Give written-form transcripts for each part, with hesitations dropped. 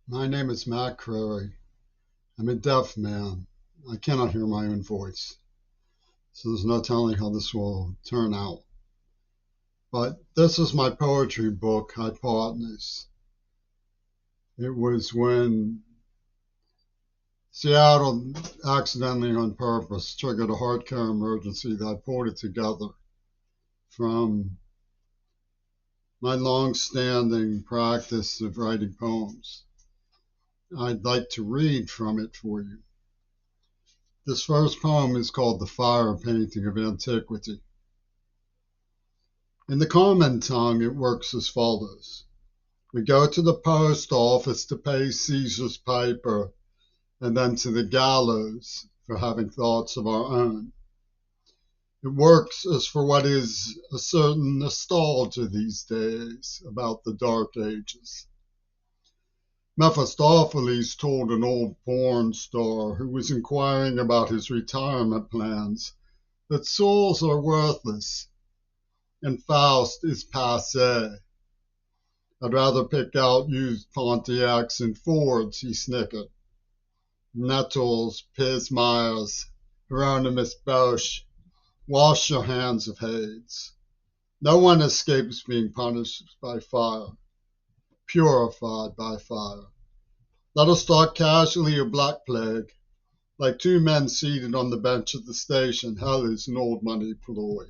My name is Matt Crary. I'm a deaf man. I cannot hear my own voice, so there's no telling how this will turn out. But this is my poetry book, Hypotenuse. It was when Seattle accidentally on purpose triggered a heart care emergency that I pulled it together from my long-standing practice of writing poems. I'd like to read from it for you. This first poem is called The Fire Painting of Antiquity. In the common tongue, it works as follows. We go to the post office to pay Caesar's piper, and then to the gallows for having thoughts of our own. It works as for what is a certain nostalgia these days about the Dark Ages. Mephistopheles told an old porn star who was inquiring about his retirement plans that souls are worthless and Faust is passé. I'd rather pick out used Pontiacs and Fords, he snickered. Nettles, Pismires, Hieronymus Bosch, wash your hands of Hades. No one escapes being punished by fire, purified by fire. Let us talk casually of Black Plague, like two men seated on the bench at the station. Hell is an old money ploy.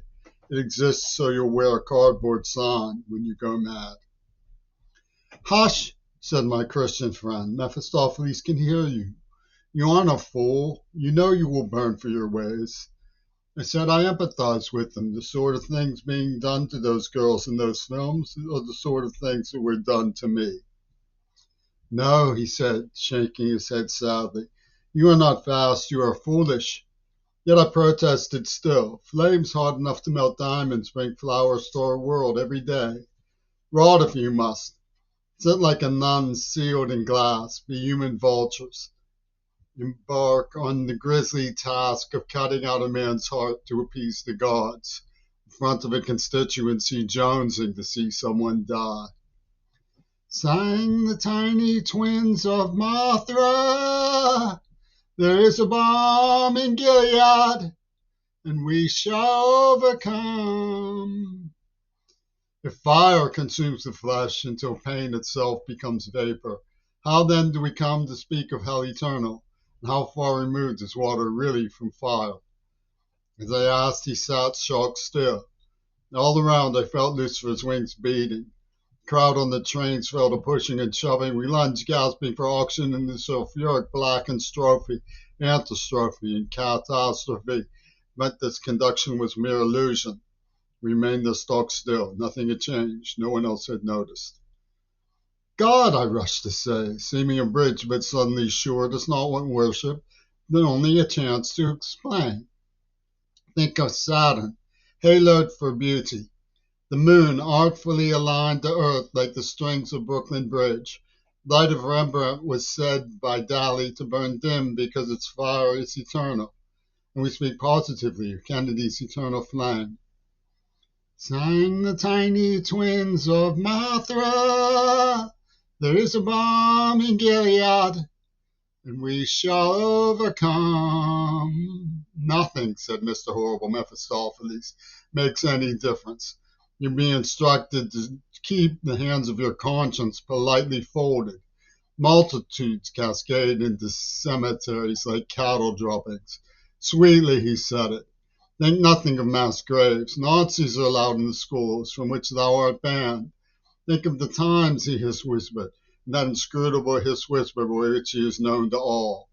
It exists so you'll wear a cardboard sign when you go mad. Hush, said my Christian friend. Mephistopheles can hear you. You aren't a fool. You know you will burn for your ways. I said I empathize with them. The sort of things being done to those girls in those films are the sort of things that were done to me. No, he said, shaking his head sadly. You are not fast, you are foolish. Yet I protested still. Flames hot enough to melt diamonds bring flowers to our world every day. Rot if you must. Sit like a nun sealed in glass, be human vultures. Embark on the grisly task of cutting out a man's heart to appease the gods, in front of a constituency jonesing to see someone die. Sang the tiny twins of Mothra, there is a balm in Gilead, and we shall overcome. If fire consumes the flesh until pain itself becomes vapor, how then do we come to speak of hell eternal? And how far removed is water really from fire? As I asked, he sat shocked still. All around I felt Lucifer's wings beating. The crowd on the trains fell to pushing and shoving. We lunged gasping for oxygen in the sulfuric blackened strophe, antistrophe, and catastrophe. But this conduction was mere illusion. Remained the stock still. Nothing had changed. No one else had noticed. God, I rushed to say, seeming abridged but suddenly sure, does not want worship, but only a chance to explain. Think of Saturn, haloed for beauty. The moon artfully aligned to earth like the strings of Brooklyn Bridge. Light of Rembrandt was said by Dali to burn dim because its fire is eternal. And we speak positively of Kennedy's eternal flame. Sang the tiny twins of Mothra, there is a balm in Gilead, and we shall overcome. Nothing, said Mr. Horrible Mephistopheles, makes any difference. You're being instructed to keep the hands of your conscience politely folded. Multitudes cascade into cemeteries like cattle droppings. Sweetly he said it. Think nothing of mass graves. Nazis are allowed in the schools from which thou art banned. Think of the times, he has whispered, and that inscrutable hiss whisper by which he is known to all.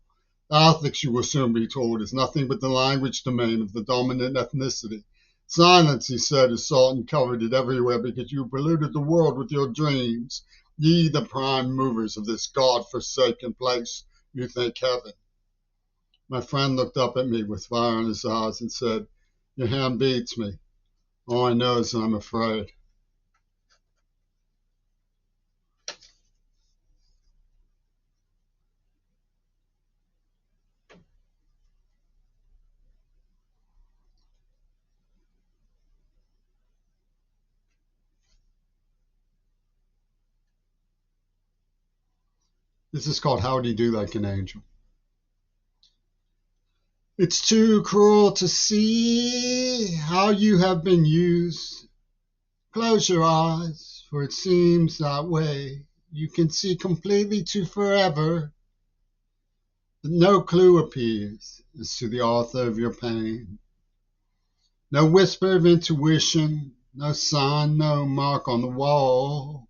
Ethics, you will soon be told, is nothing but the language domain of the dominant ethnicity. Silence, he said, is sought and coveted everywhere because you polluted the world with your dreams. Ye, the prime movers of this God-forsaken place, you think heaven. My friend looked up at me with fire in his eyes and said, Your hand beats me. All I know is that I'm afraid. This is called How Do You Do Like an Angel. It's too cruel to see how you have been used. Close your eyes, for it seems that way. You can see completely to forever, but no clue appears as to the author of your pain. No whisper of intuition, no sign, no mark on the wall.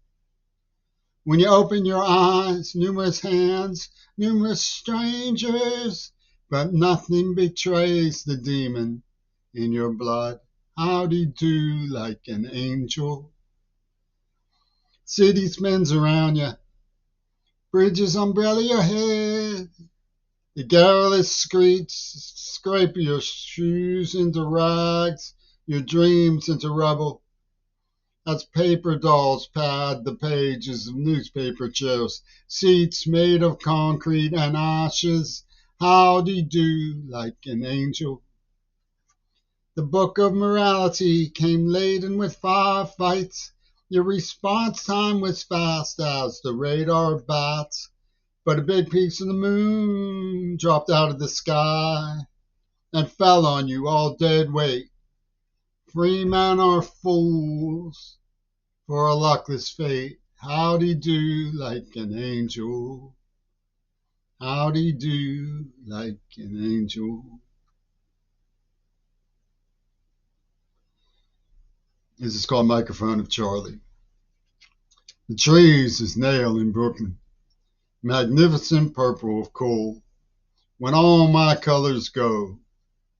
When you open your eyes, numerous hands, numerous strangers, but nothing betrays the demon in your blood. How do you do like an angel? City spins around you, bridges umbrella your head. The garrulous screech scrape your shoes into rags, your dreams into rubble. As paper dolls pad the pages of newspaper chairs, seats made of concrete and ashes. How do you do like an angel? The book of morality came laden with firefights. Your response time was fast as the radar of bats. But a big piece of the moon dropped out of the sky and fell on you all dead weight. Free men are fools for a luckless fate. How do you do like an angel? How do you do like an angel? This is called Microphone of Charlie. The trees is nailed in Brooklyn, magnificent purple of coal. When all my colors go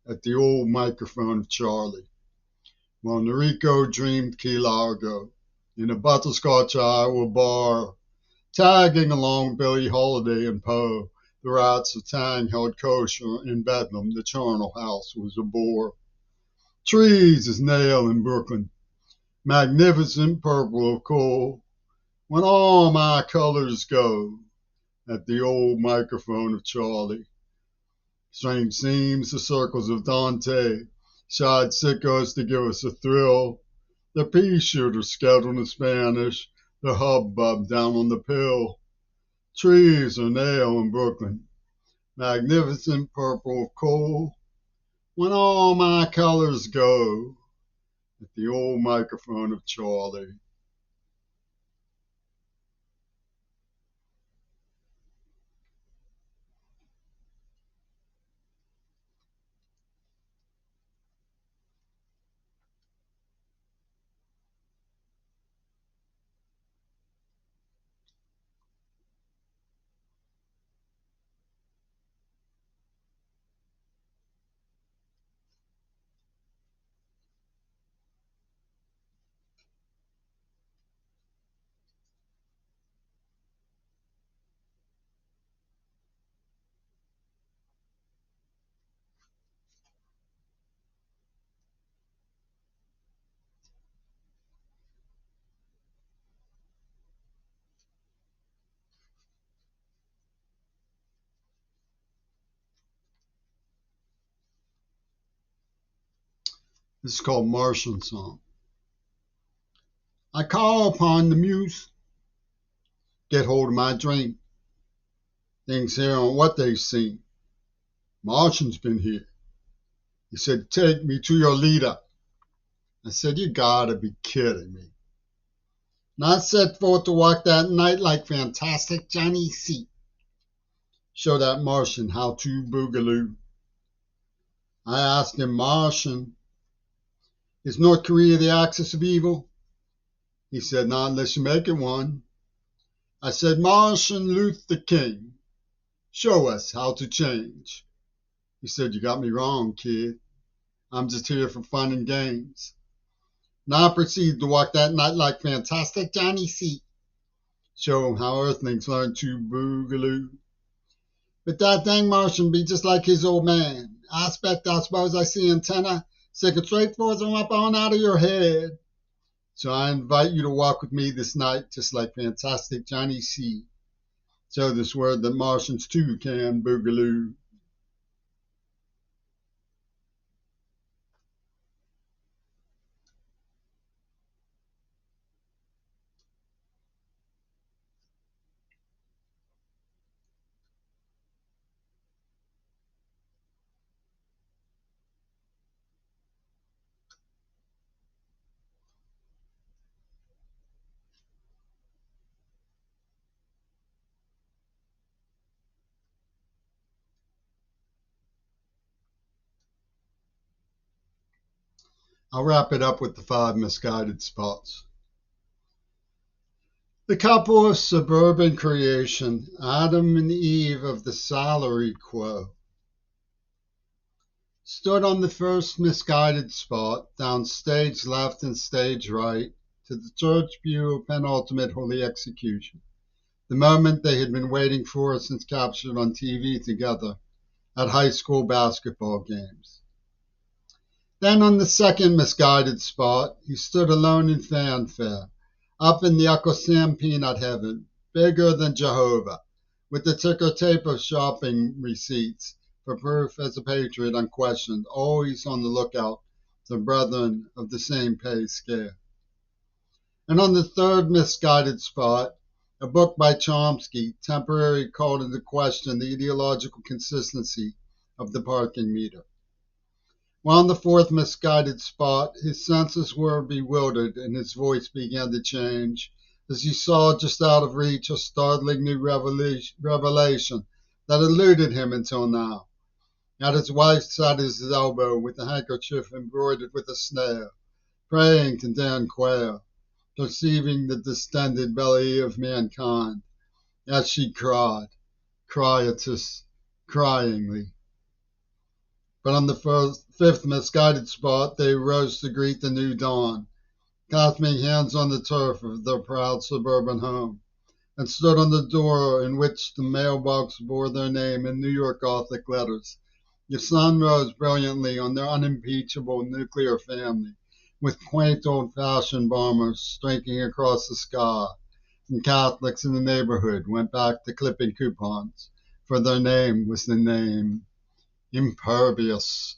at the old microphone of Charlie. While Noriko dreamed Key Largo in a butterscotch Iowa bar, tagging along Billie Holiday and Poe. The rats of Tang held kosher in Bedlam. The charnel house was a bore. Trees is nail in Brooklyn, magnificent purple of coal. When all my colors go at the old microphone of Charlie. Strange seams, the circles of Dante, shied sickos to give us a thrill. The pea shooter scattered in Spanish, the hubbub down on the pill. Trees are nail in Brooklyn, magnificent purple of coal. When all my colors go, at the old microphone of Charlie. This is called Martian Song. I call upon the muse, get hold of my dream. Things here on what they've seen. Martian's been here. He said, take me to your leader. I said, you gotta be kidding me. And I set forth to walk that night like fantastic Johnny C. Show that Martian how to boogaloo. I asked him, Martian, is North Korea the axis of evil? He said, not unless you make it one. I said, Martian Luther King, show us how to change. He said, you got me wrong, kid. I'm just here for fun and games. Now I proceeded to walk that night like fantastic Johnny C. Show him how earthlings learn to boogaloo. But that dang Martian be just like his old man. I suppose I see antenna sticking straight forth and up on out of your head. So I invite you to walk with me this night, just like fantastic Johnny C. Show this word that Martians too can boogaloo. I'll wrap it up with the 5 misguided spots. The couple of suburban creation, Adam and Eve of the salary quo, stood on the first misguided spot, down stage left and stage right, to the church pew of penultimate holy execution, the moment they had been waiting for since captured on TV together at high school basketball games. Then on the second misguided spot, he stood alone in fanfare, up in the Uncle Sam peanut heaven, bigger than Jehovah, with the ticker tape of shopping receipts for proof as a patriot unquestioned, always on the lookout for brethren of the same pay scale. And on the third misguided spot, a book by Chomsky temporarily called into question the ideological consistency of the parking meter. While on the fourth misguided spot, his senses were bewildered and his voice began to change as he saw just out of reach a startling new revelation that eluded him until now. At his wife sat at his elbow with a handkerchief embroidered with a snail, praying to Dan Quayle, perceiving the distended belly of mankind, as she cried, quietus, cryingly. But on the fifth misguided spot, they rose to greet the new dawn, clasping hands on the turf of their proud suburban home, and stood on the door in which the mailbox bore their name in New York Gothic letters. The sun rose brilliantly on their unimpeachable nuclear family, with quaint old-fashioned bombers streaking across the sky, and Catholics in the neighborhood went back to clipping coupons, for their name was the name Impervious.